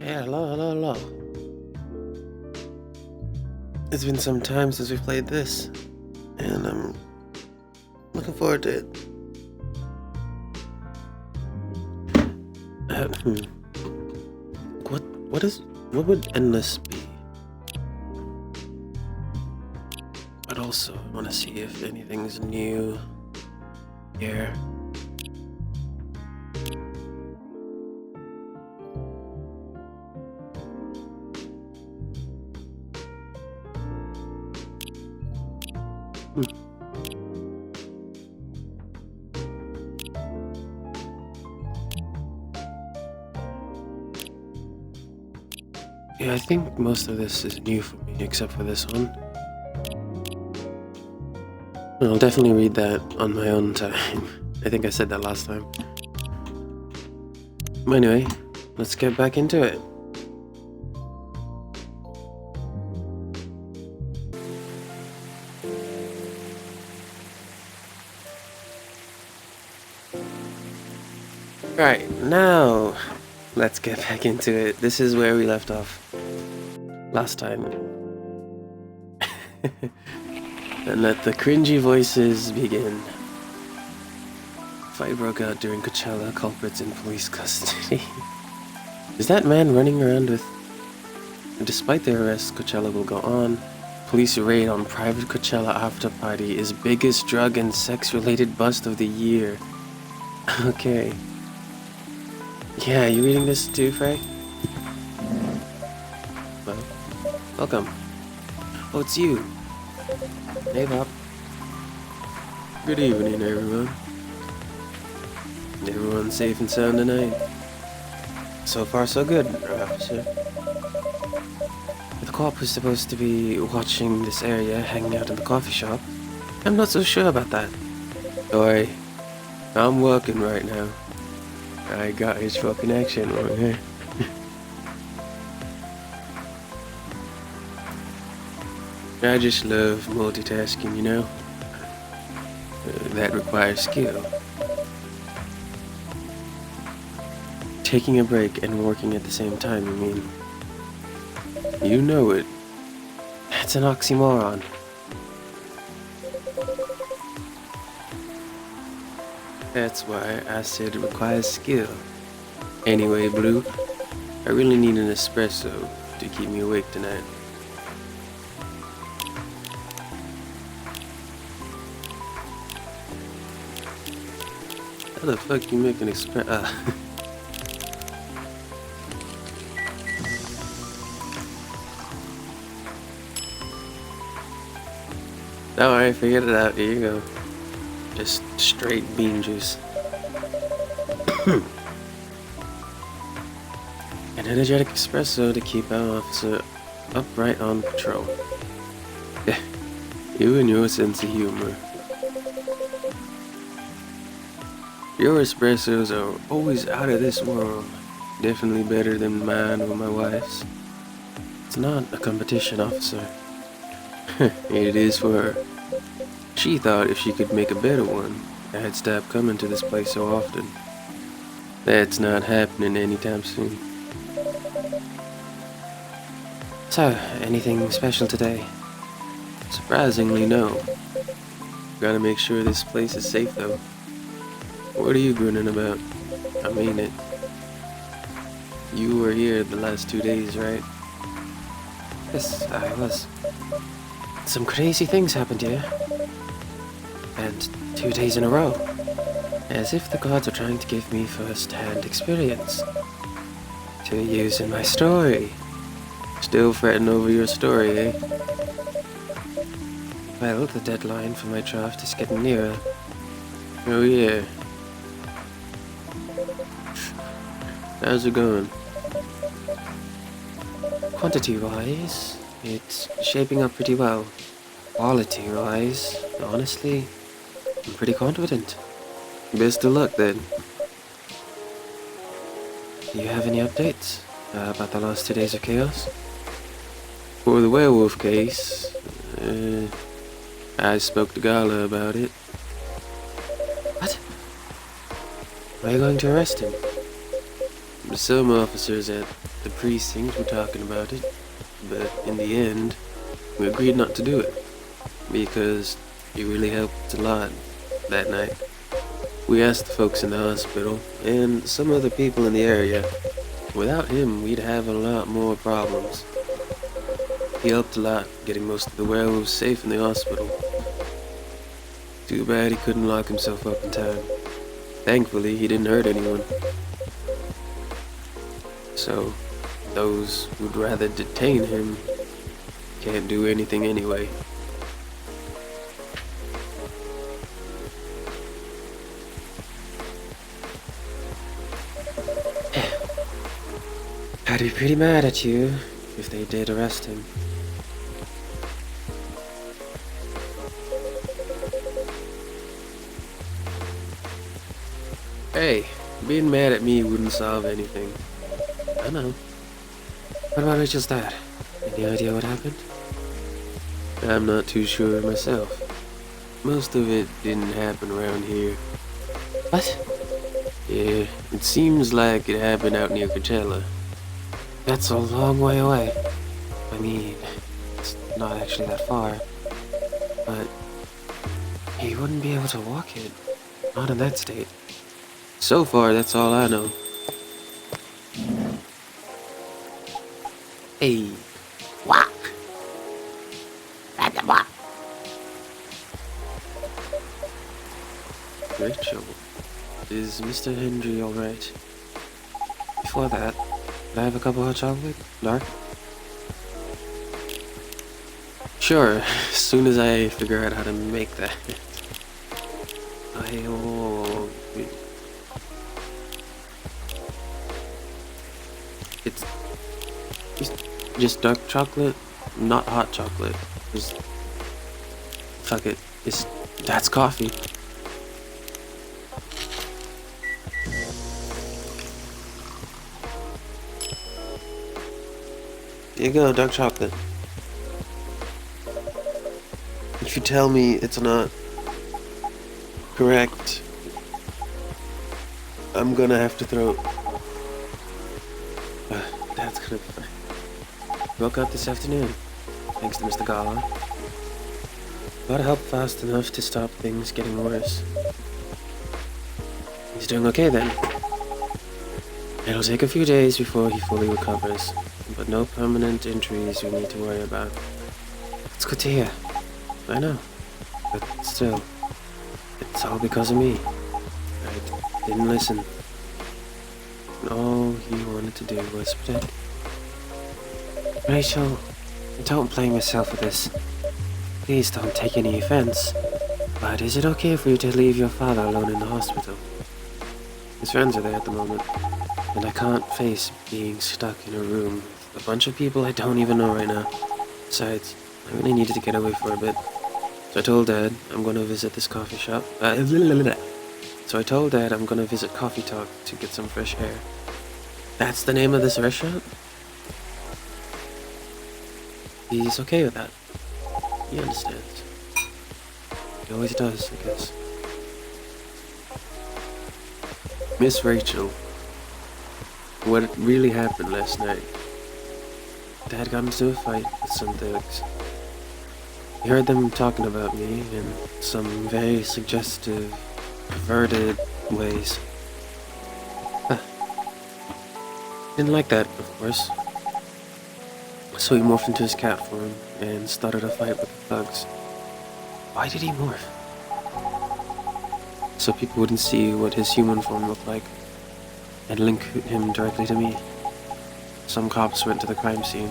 Yeah, hello. It's been some time since we played this, and I'm looking forward to it. Uh, hmm. What would endless be? But also, I want to see if anything's new here. Yeah, I think most of this is new for me, except for this one. I'll definitely read that on my own time. I think I said that last time. But anyway, let's get back into it. Right, now let's get back into it. This is where we left off last time. And let the cringy voices begin. Fight broke out during Coachella, culprits in police custody. Is that man running around with... Despite the arrest, Coachella will go on. Police raid on private Coachella after party is biggest drug and sex-related bust of the year. Okay. Yeah, you reading this too, Frank? Well, welcome. Oh, it's you. Hey, Bob. Good evening, everyone. Everyone's safe and sound tonight. So far, so good, officer. The cop was supposed to be watching this area, hanging out in the coffee shop. I'm not so sure about that. Don't worry. I'm working right now. I got his fucking accent on here. I just love multitasking, you know? That requires skill. Taking a break and working at the same time, you mean? You know it. That's an oxymoron. That's why I said it requires skill. Anyway, Blue, I really need an espresso to keep me awake tonight. How the fuck you make an espresso? Don't worry, figured it out. Here you go. Just straight bean juice. An energetic espresso to keep our officer upright on patrol. You and your sense of humor. Your espressos are always out of this world. Definitely better than mine or my wife's. It's not a competition, officer. It is for her. She thought if she could make a better one, I'd stop coming to this place so often. That's not happening anytime soon. So, anything special today? Surprisingly, no. Gotta make sure this place is safe, though. What are you grinning about? I mean it. You were here the last 2 days, right? Yes, I was. Some crazy things happened here. And 2 days in a row. As if the gods are trying to give me first-hand experience. To use in my story. Still fretting over your story, eh? Well, the deadline for my draft is getting nearer. Oh yeah. How's it going? Quantity-wise, it's shaping up pretty well. Quality-wise, honestly, I'm pretty confident. Best of luck then. Do you have any updates about the last 2 days of chaos? For the werewolf case, I spoke to Gala about it. What? Are you going to arrest him? Some officers at the precinct were talking about it, but in the end, we agreed not to do it because he really helped a lot that night. We asked the folks in the hospital and some other people in the area. Without him, we'd have a lot more problems. He helped a lot getting most of the werewolves safe in the hospital. Too bad he couldn't lock himself up in time. Thankfully, he didn't hurt anyone. So, those who'd rather detain him can't do anything anyway. I'd be pretty mad at you if they did arrest him. Hey, being mad at me wouldn't solve anything. I know. What about Rachel's dad? Any idea what happened? I'm not too sure myself. Most of it didn't happen around here. What? Yeah, it seems like it happened out near Coachella. That's a long way away. I mean, it's not actually that far. But he wouldn't be able to walk it. Not in that state. So far, that's all I know. Hey. Walk. That's a walk. Rachel, is Mr. Hendry alright? Before that, could I have a cup of hot chocolate? Dark? Sure, as soon as I figure out how to make that. It's just dark chocolate, not hot chocolate. Just fuck it. That's coffee. Here you go, dark chocolate. If you tell me it's not correct, I'm gonna have to throw. That's gonna be fine. Woke up this afternoon, thanks to Mr. Gala. Got help fast enough to stop things getting worse. He's doing okay then. It'll take a few days before he fully recovers, but no permanent injuries we need to worry about. It's good to hear. I know, but still, it's all because of me. I didn't listen. And all he wanted to do was protect. Rachel, don't blame yourself for this. Please don't take any offense. But is it okay for you to leave your father alone in the hospital? His friends are there at the moment, and I can't face being stuck in a room with a bunch of people I don't even know right now. Besides, I really needed to get away for a bit. So I told Dad I'm gonna visit this coffee shop. So I told Dad I'm gonna visit Coffee Talk to get some fresh air. That's the name of this restaurant? He's okay with that. He understands. He always does, I guess. Miss Rachel, what really happened last night? Dad got into a fight with some thugs. He heard them talking about me in some very suggestive, perverted ways. Didn't like that, of course. So he morphed into his cat form and started a fight with the thugs. Why did he morph? So people wouldn't see what his human form looked like and link him directly to me. Some cops went to the crime scene.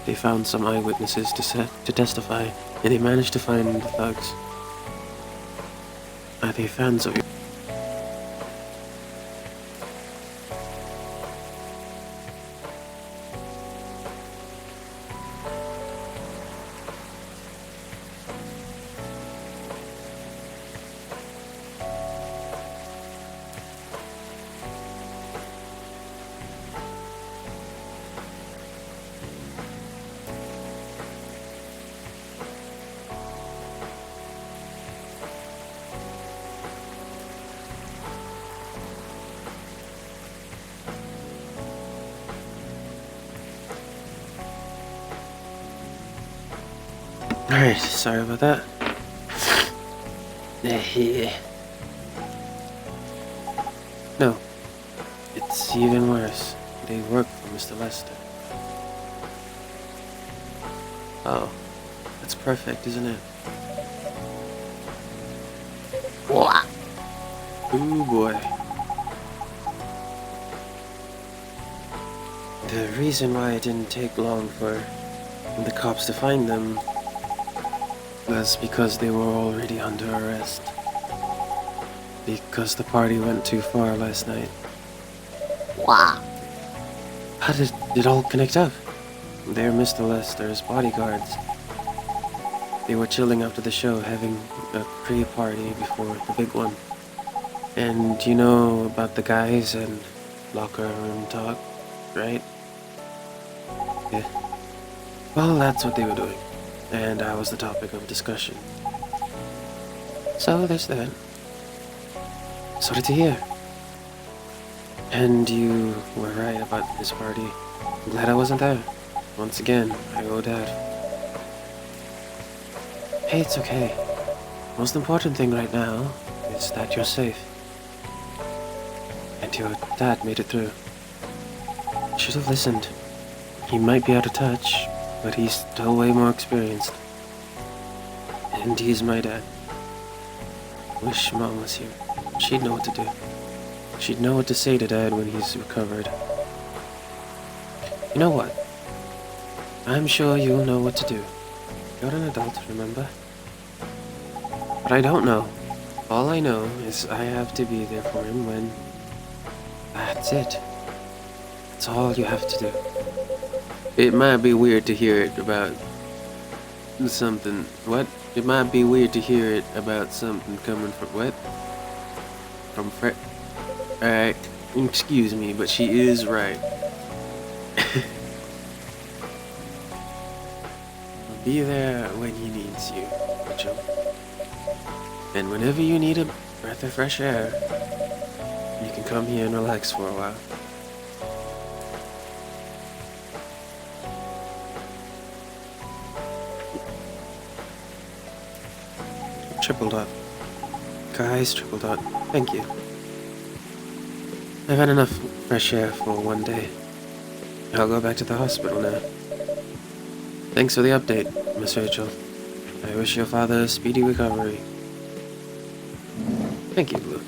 They found some eyewitnesses to testify, and they managed to find the thugs. Are they fans of you? Alright, sorry about that. No, it's even worse. They work for Mr. Lester. Oh, that's perfect, isn't it? What? Ooh boy. The reason why it didn't take long for the cops to find them was because they were already under arrest. Because the party went too far last night. What? How did it all connect up? They're Mr. Lester's bodyguards. They were chilling after the show, having a pre-party before the big one. And you know about the guys and locker room talk, right? Yeah. Well, that's what they were doing. And I was the topic of discussion. So there's that. Sorry to hear. And you were right about this party. I'm glad I wasn't there. Once again, I owe Dad. Hey, it's okay. Most important thing right now is that you're safe. And your dad made it through. Should have listened. He might be out of touch, but he's still way more experienced. And he's my dad. Wish Mom was here. She'd know what to do. She'd know what to say to Dad when he's recovered. You know what? I'm sure you'll know what to do. You're an adult, remember? But I don't know. All I know is I have to be there for him when... That's it. That's all you have to do. It might be weird to hear it about something... What? It might be weird to hear it about something coming from... What? From Fred... Alright, excuse me, but she is right. I'll be there when he needs you, Mitchell. And whenever you need a breath of fresh air, you can come here and relax for a while. Triple dot. Guys, triple dot. Thank you. I've had enough fresh air for one day. I'll go back to the hospital now. Thanks for the update, Miss Rachel. I wish your father a speedy recovery. Thank you, Blue.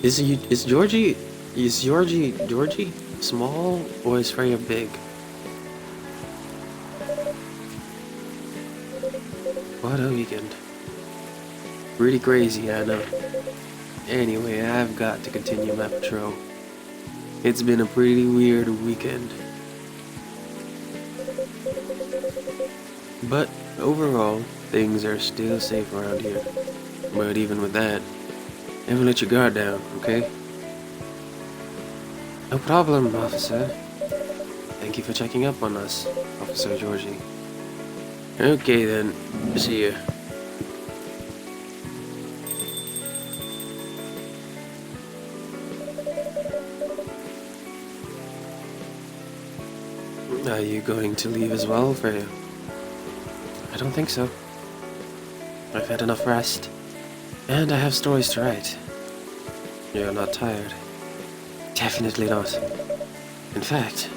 Is Georgie small or is Freya big? What a weekend. Pretty crazy, I know. Anyway, I've got to continue my patrol. It's been a pretty weird weekend. But overall, things are still safe around here. But even with that, never let your guard down, okay? No problem, officer. Thank you for checking up on us, Officer Georgie. Okay then, see ya. Are you going to leave as well, Freya? I don't think so. I've had enough rest, and I have stories to write. You're not tired. Definitely not. In fact,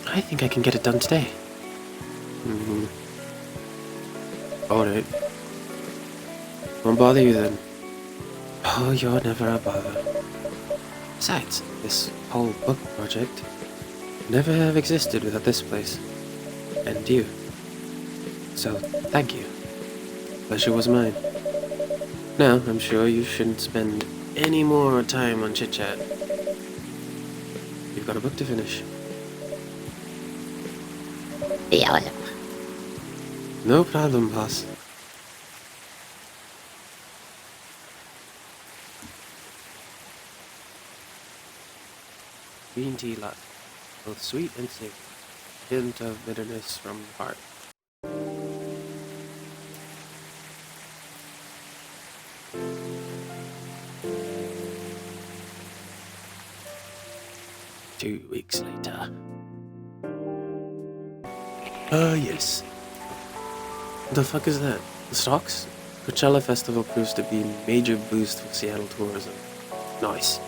I think I can get it done today. Alright. Won't bother you then. Oh, you're never a bother. Besides, this whole book project would never have existed without this place. And you. So, thank you. Pleasure was mine. Now, I'm sure you shouldn't spend any more time on chit-chat. You've got a book to finish. Yeah, well, No problem, boss. Green tea latte. Both sweet and savory. Hint of bitterness from the heart. Two weeks later. Yes. The fuck is that? The stocks? Coachella Festival proves to be a major boost for Seattle tourism. Nice.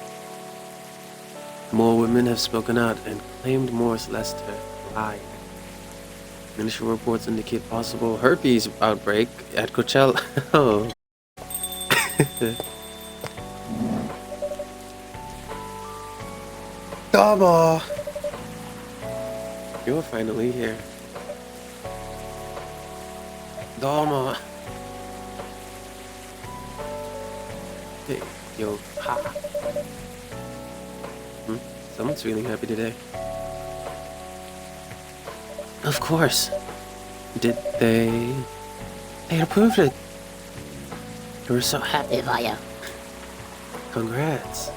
More women have spoken out and claimed Morris Lester lied. Initial reports indicate possible herpes outbreak at Coachella. Oh. Dama! You're finally here. Dama! Hey, yo, ha! Someone's feeling happy today. Of course. Did they... They approved it. They were so happy. Happy for you. Congrats.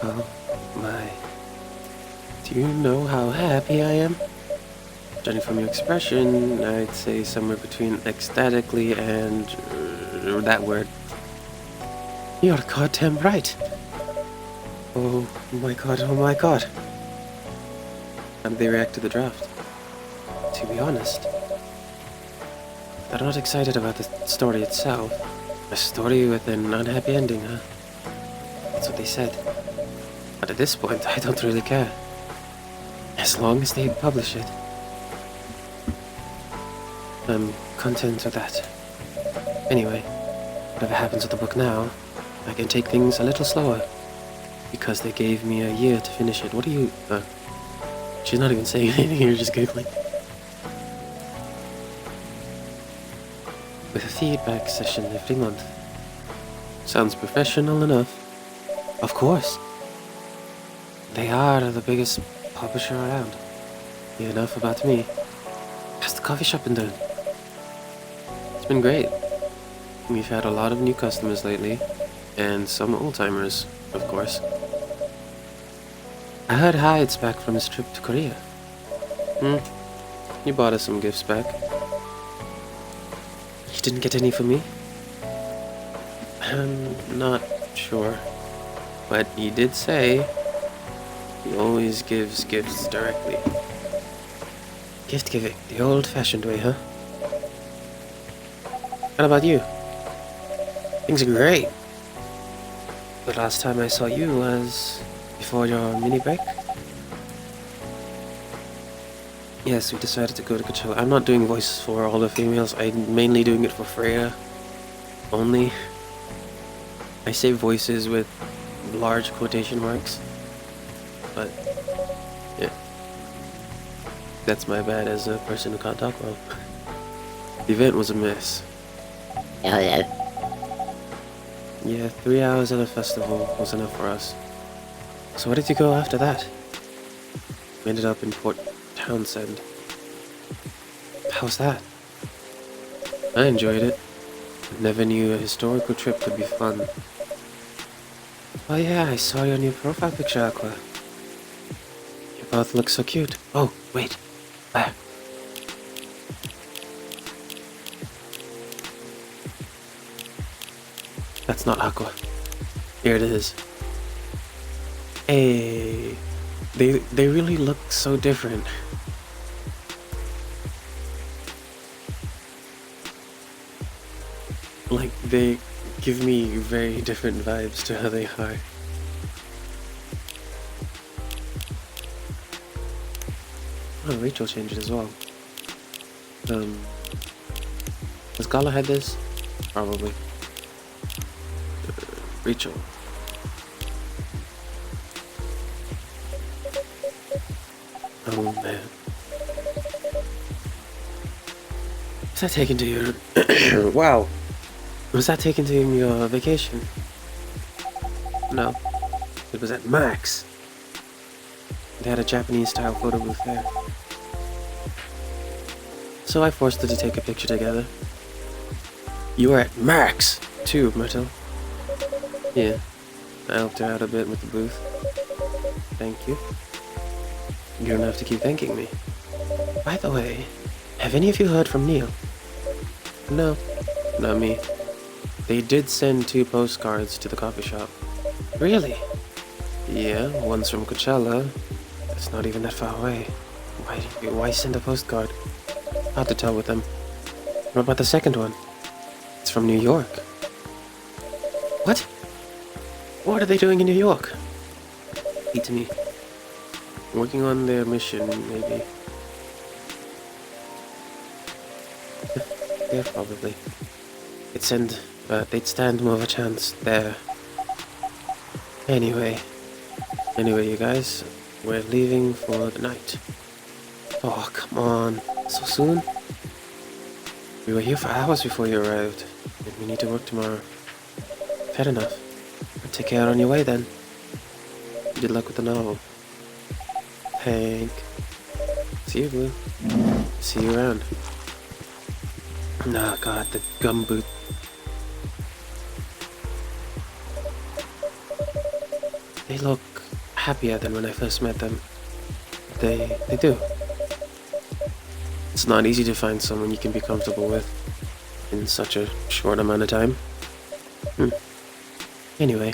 Oh my. Do you know how happy I am? Judging from your expression, I'd say somewhere between ecstatically and that word. You're goddamn right. Oh my god, oh my god. How did they react to the draft? To be honest, they're not excited about the story itself. A story with an unhappy ending, huh? That's what they said. But at this point, I don't really care. As long as they publish it. I'm content with that. Anyway, whatever happens with the book now, I can take things a little slower. Because they gave me a year to finish it. What are you... she's not even saying anything, you're just giggling. With a feedback session every month. Sounds professional enough. Of course. They are the biggest publisher around. Enough about me. How's the coffee shop been doing? It's been great. We've had a lot of new customers lately, and some old-timers, of course. I heard Hyde's back from his trip to Korea. He bought us some gifts back. He didn't get any for me? I'm not sure. But he did say he always gives gifts directly. Gift giving, the old-fashioned way, huh? What about you? Things are great. The last time I saw you was before your mini break. Yes, we decided to go to Coachella. I'm not doing voices for all the females. I'm mainly doing it for Freya. Only. I say voices with large quotation marks. But, yeah. That's my bad as a person who can't talk well. The event was a mess. Oh, yeah. Yeah, 3 hours at a festival was enough for us. So where did you go after that? We ended up in Port Townsend. How was that? I enjoyed it. Never knew a historical trip could be fun. Oh yeah, I saw your new profile picture, Aqua. You both look so cute. Oh, wait. Where? That's not Aqua. Here it is. Hey, they really look so different. Like, they give me very different vibes to how they are. Oh, Rachel changed it as well. Has Gala had this? Probably. Rachel. Oh man. Was that taken to your... Wow. Was that taken to your vacation? No. It was at Max. They had a Japanese-style photo booth there. So I forced her to take a picture together. You were at Max, too, Myrtle. Yeah. I helped her out a bit with the booth. Thank you. You don't have to keep thanking me. By the way, have any of you heard from Neil? No, not me. They did send 2 postcards to the coffee shop. Really? Yeah, one's from Coachella. It's not even that far away. Why send a postcard? Hard to tell with them. What about the second one? It's from New York. What? What are they doing in New York? Speak to me. Working on their mission, maybe. Yeah, probably. They'd stand more of a chance there. Anyway, you guys, we're leaving for the night. Oh, come on. So soon? We were here for hours before you arrived, and we need to work tomorrow. Fair enough. I'll take care on your way then. Good luck with the novel. Hank. See you, Blue. See you around. Oh god, the gumboot. They look happier than when I first met them. They do. It's not easy to find someone you can be comfortable with in such a short amount of time. Anyway.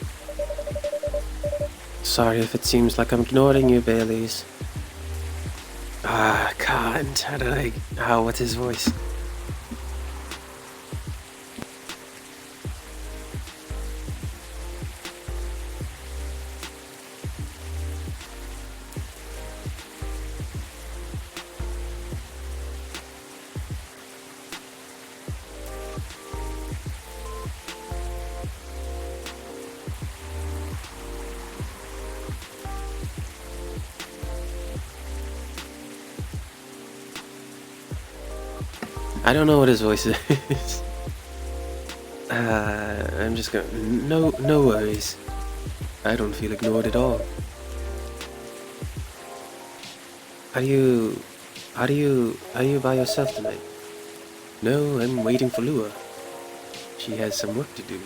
Sorry if it seems like I'm ignoring you, Baileys. Ah, can't. What's his voice? I don't know what his voice is. I'm just going. No worries. I don't feel ignored at all. Are you by yourself tonight? No, I'm waiting for Lua. She has some work to do.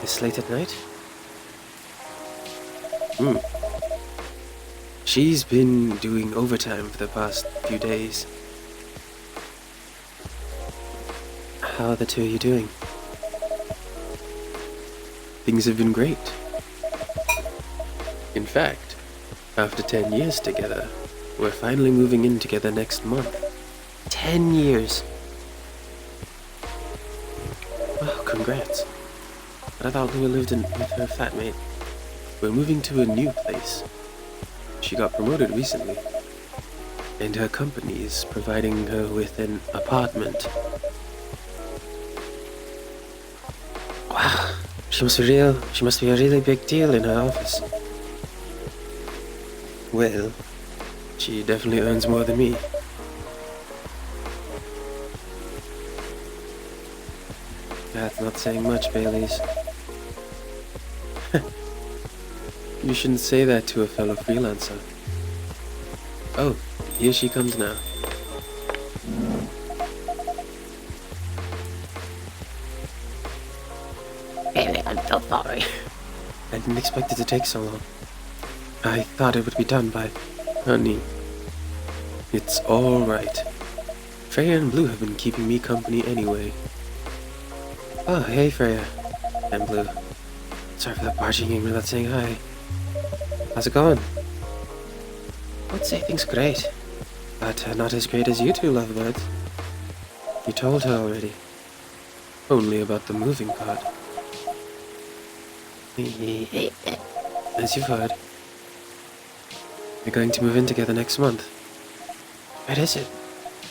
This late at night? She's been doing overtime for the past few days. How are the two of you doing? Things have been great. In fact, after 10 years together, we're finally moving in together next month. 10 years! Oh, congrats. But I thought Lua lived with her fat mate. We're moving to a new place. She got promoted recently, and her company is providing her with an apartment. Wow, she must be a really big deal in her office. Well, she definitely earns more than me. That's not saying much, Baileys. You shouldn't say that to a fellow freelancer. Oh, here she comes now. Bailey, I'm so sorry. I didn't expect it to take so long. I thought it would be done by... Honey, it's alright. Freya and Blue have been keeping me company anyway. Oh, hey Freya. And Blue. Sorry for that barging in without saying hi. How's it going? I'd say things great, but not as great as you two lovebirds. You told her already. Only about the moving part. As you've heard, we're going to move in together next month. Where is it?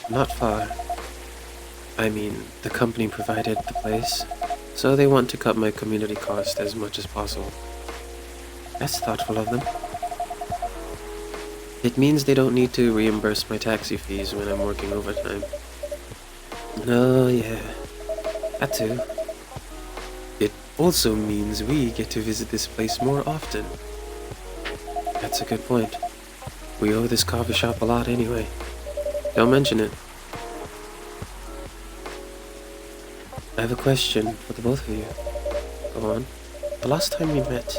Not far. I mean, the company provided the place, so they want to cut my community cost as much as possible. That's thoughtful of them. It means they don't need to reimburse my taxi fees when I'm working overtime. Oh yeah, that too. It also means we get to visit this place more often. That's a good point. We owe this coffee shop a lot anyway. Don't mention it. I have a question for the both of you. Go on. The last time we met,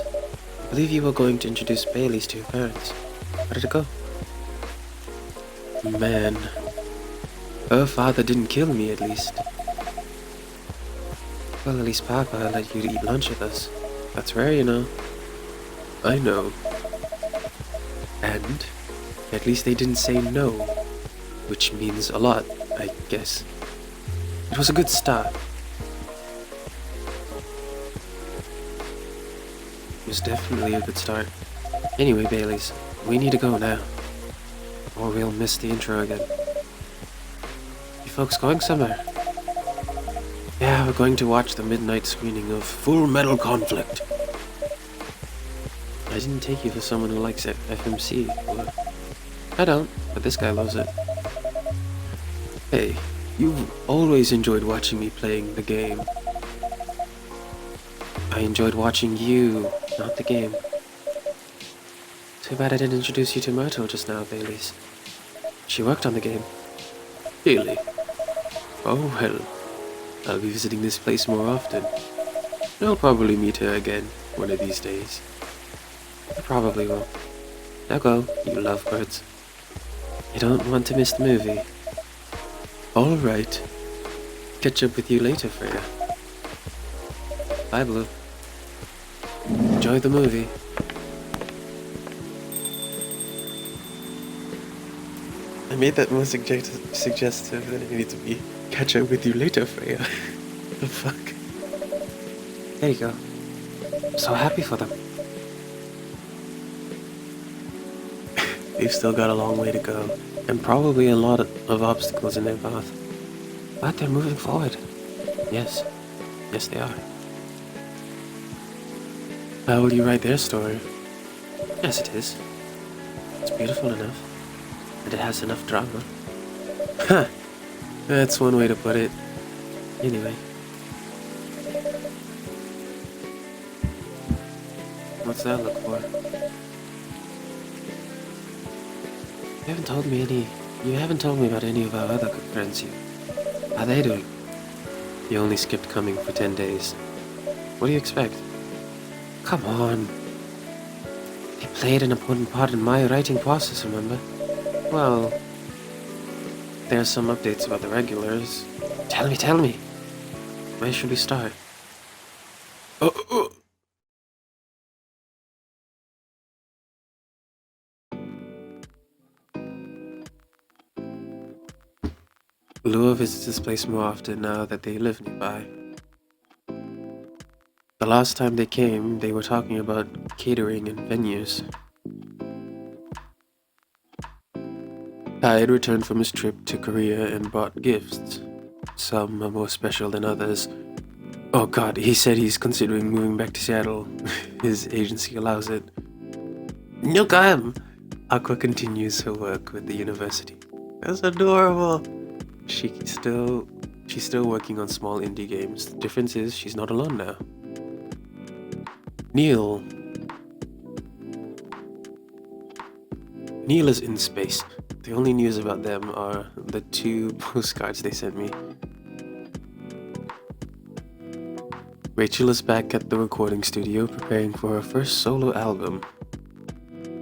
I believe you were going to introduce Baileys to your parents. How did it go? Man. Her father didn't kill me, at least. Well, at least Papa let you eat lunch with us. That's rare, you know. I know. And At least they didn't say no, which means a lot, I guess. It was a good start. It was definitely a good start. Anyway, Baileys, we need to go now, or we'll miss the intro again. You folks going somewhere? Yeah, we're going to watch the midnight screening of Full Metal Conflict. I didn't take you for someone who likes FMC. What? I don't, but this guy loves it. Hey, you've always enjoyed watching me playing the game. I enjoyed watching you, not the game. Too bad I didn't introduce you to Myrtle just now, Baileys. She worked on the game. Really? Oh well. I'll be visiting this place more often. I'll probably meet her again one of these days. I probably will. Now go, you lovebirds. You don't want to miss the movie. Alright. Catch up with you later, Freya. Bye, Blue. Enjoy the movie. I made that more suggestive than it needed to be. Catch up with you later, Freya. The fuck? There you go. I'm so happy for them. They've still got a long way to go, and probably a lot of obstacles in their path. But they're moving forward. Yes. Yes, they are. How will you write their story? Yes, it is. It's beautiful enough. And it has enough drama. Ha! That's one way to put it. Anyway. What's that look for? You haven't told me about any of our other good friends here. How are they doing? You only skipped coming for 10 days. What do you expect? Come on. They played an important part in my writing process, remember? Well, there are some updates about the regulars. Tell me. Where should we start? Lua visits this place more often now that they live nearby. The last time they came, they were talking about catering and venues. Hyde returned from his trip to Korea and brought gifts. Some are more special than others. Oh god, he said he's considering moving back to Seattle. His agency allows it. No come! Aqua continues her work with the university. That's adorable! She's still working on small indie games. The difference is she's not alone now. Neil is in space. The only news about them are the 2 postcards they sent me. Rachel is back at the recording studio preparing for her first solo album.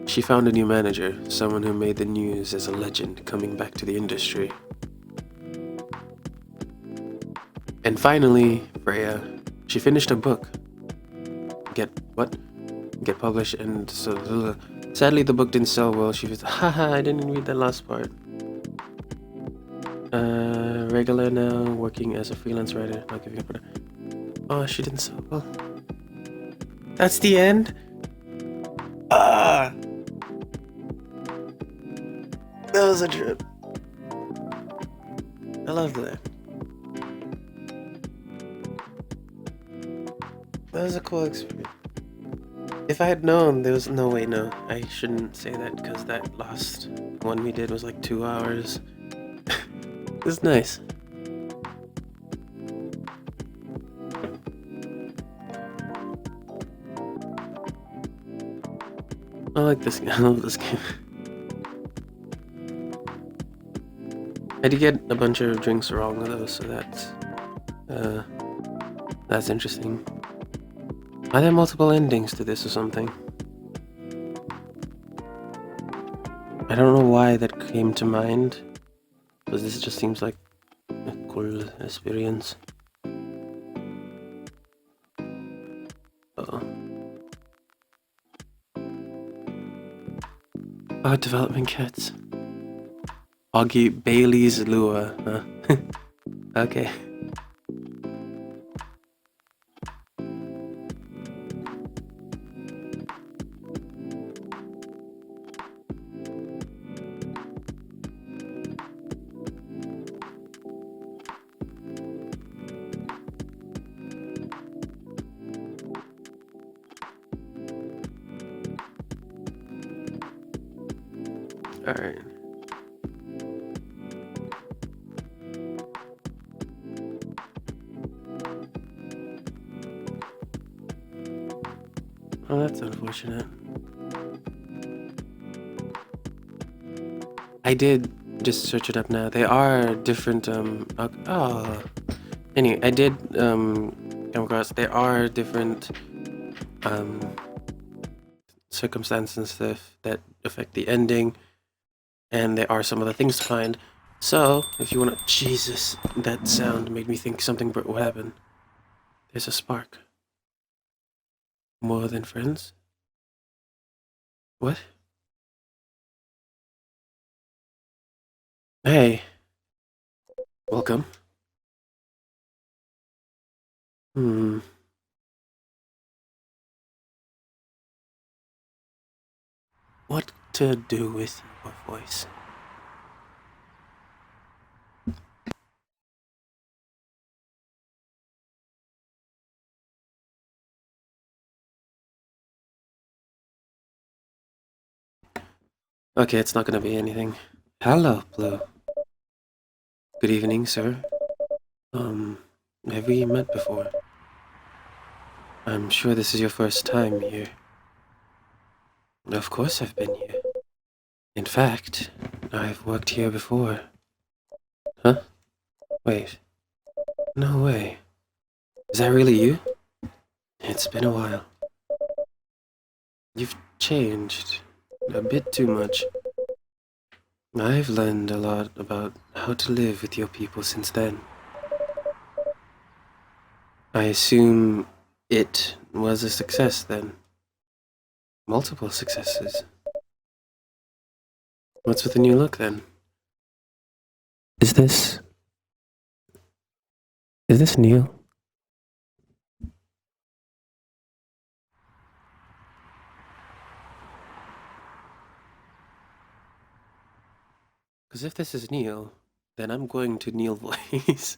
She found a new manager, someone who made the news as a legend coming back to the industry. And finally, Freya, she finished a book. Get published, and so sadly the book didn't sell well. She was, haha, I didn't read that last part. Regular now, working as a freelance writer, not giving up on her. Oh, she didn't sell well. That's the end? Ah! That was a trip. I loved that. That was a cool experience. If I had known, there was no way, no. I shouldn't say that because that last one we did was like 2 hours. It was nice. I like this game. I love this game. I did get a bunch of drinks wrong though, so that's interesting. Are there multiple endings to this or something? I don't know why that came to mind, because this just seems like a cool experience. Uh-oh. Oh, development kits. Augie Bailey's Lure, huh? Okay. Alright. Oh, that's unfortunate. I did just search it up now. They are different, Anyway, I did, come across, there are different, circumstances and stuff that affect the ending, and there are some other things to find. So, if you wanna... Jesus, that sound made me think something what happened. There's a spark. More than friends? What? Hey. Welcome. Hmm. What to do with your voice? Okay, it's not gonna be anything. Hello, Blue. Good evening, sir. Have we met before? I'm sure this is your first time here. Of course I've been here. In fact, I've worked here before. Huh? Wait. No way. Is that really you? It's been a while. You've changed. A bit too much. I've learned a lot about how to live with your people since then. I assume it was a success then. Multiple successes. What's with the new look then? Is this Neil? Because if this is Neil, then I'm going to Neil voice.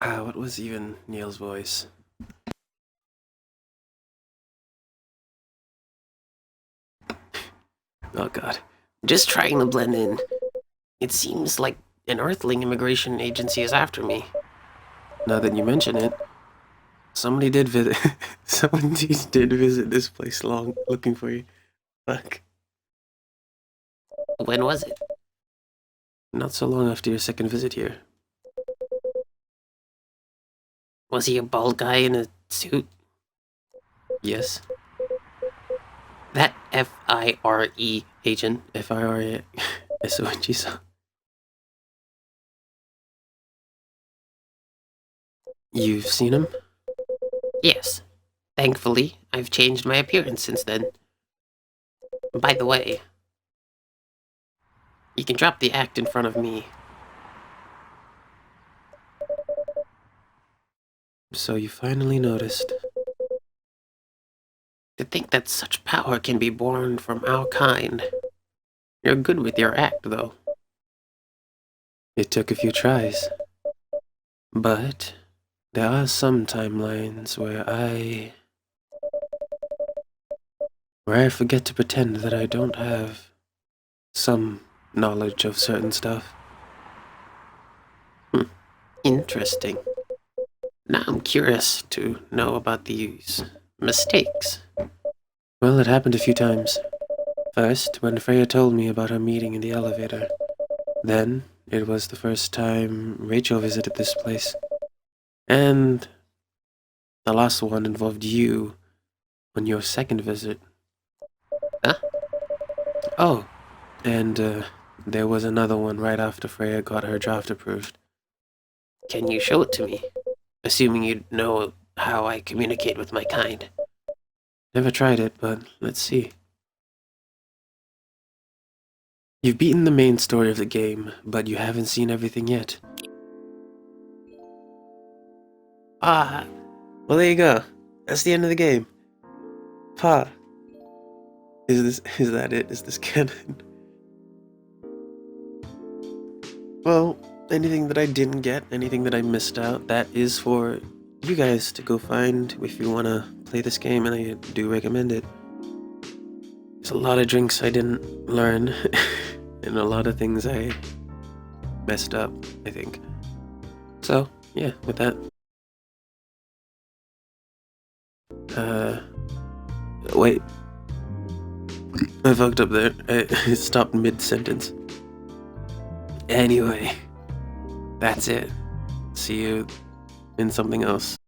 What was even Neil's voice? Oh god. Just trying to blend in. It seems like an Earthling immigration agency is after me. Now that you mention it, somebody did visit. Someone did visit this place long looking for you. Fuck. When was it? Not so long after your second visit here. Was he a bald guy in a suit? Yes. That F-I-R-E agent. F-I-R-A S-O-N-G. You've seen him? Yes. Thankfully, I've changed my appearance since then. By the way, you can drop the act in front of me. So you finally noticed. To think that such power can be born from our kind. You're good with your act, though. It took a few tries. But there are some timelines where I forget to pretend that I don't have some knowledge of certain stuff. Interesting. Now I'm curious to know about these mistakes. Well, it happened a few times. First, when Freya told me about her meeting in the elevator. Then, it was the first time Rachel visited this place. And the last one involved you on your second visit. Huh? Oh, and there was another one right after Freya got her draft approved. Can you show it to me? Assuming you know how I communicate with my kind. Never tried it, but let's see. You've beaten the main story of the game, but you haven't seen everything yet. Ah, well there you go. That's the end of the game. Pa. Is that it? Is this canon? Well, anything that I didn't get, anything that I missed out, that is for you guys to go find if you want to play this game, and I do recommend it. There's a lot of drinks I didn't learn, and a lot of things I messed up, I think. So, yeah, with that. Wait. I fucked up there. I stopped mid-sentence. Anyway, that's it. See you in something else.